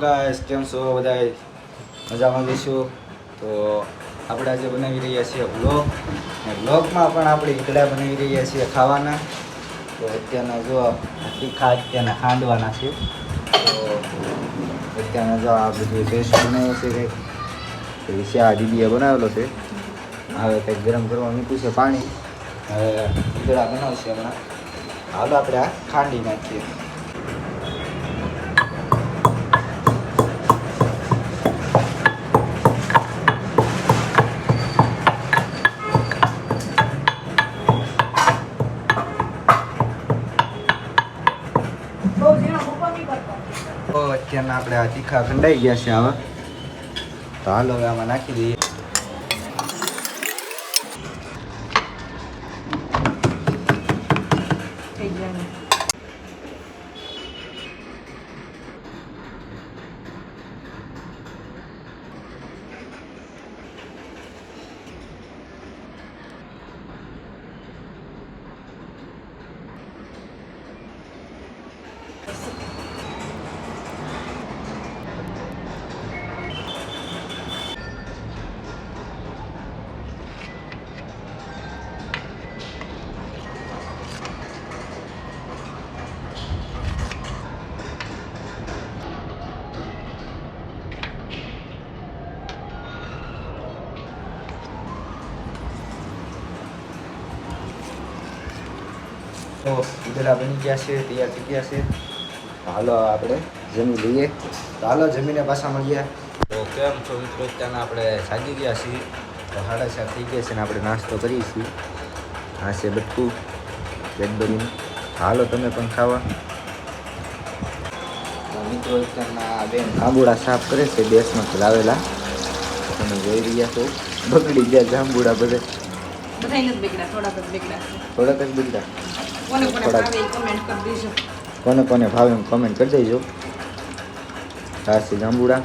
guys કેમ છો બધા મજામાં જઈશું તો આપણે આજે બનાવી રહ્યા છીએ વ્લોગ અને વ્લોગમાં પણ આપણે ઈદડા બનાવી રહ્યા છીએ ખાવાના તો અત્યારના જો તીખા અત્યારના ખાંડવાના છે તો અત્યારના જો આ બધી પેસ્ટ બનાવ્યો છે કંઈક શા દીદીએ બનાવેલો છે હવે કંઈક ગરમ કરવા મૂક્યું છે પાણી હવે ઈદડા બનાવશે હમણાં હાલ આપણે આ ખાંડી નાખીએ તો અત્યારના આપણે આ તીખા ખંડાઈ ગયા છે હવે તો હાલો હવે આમાં નાખી દઈએ તો ઈદડા બની ગયા છે તૈયાર થઈ ગયા છે હાલો આપણે જમી લઈએ તો હાલો જમીને પાછા મળીએ તો કેમ છો મિત્રો અત્યારના આપણે જાગી ગયા છીએ તો 7:30 થઈ ગયા છે ને આપણે નાસ્તો કરીએ છીએ આ છે બટકું બેડબરીનું હાલો તમે પણ ખાવા તો મિત્રો અત્યારના બેન જાંબુડા સાફ કરે છે દેશમાંથી લાવેલા તમે જોઈ રહ્યા છો બગડી ગયા જાંબુડા બધે થોડાક જ બગડ્યા કોને કોને ભાવે કમેન્ટ કરી દેજો આ છે જાંબુડા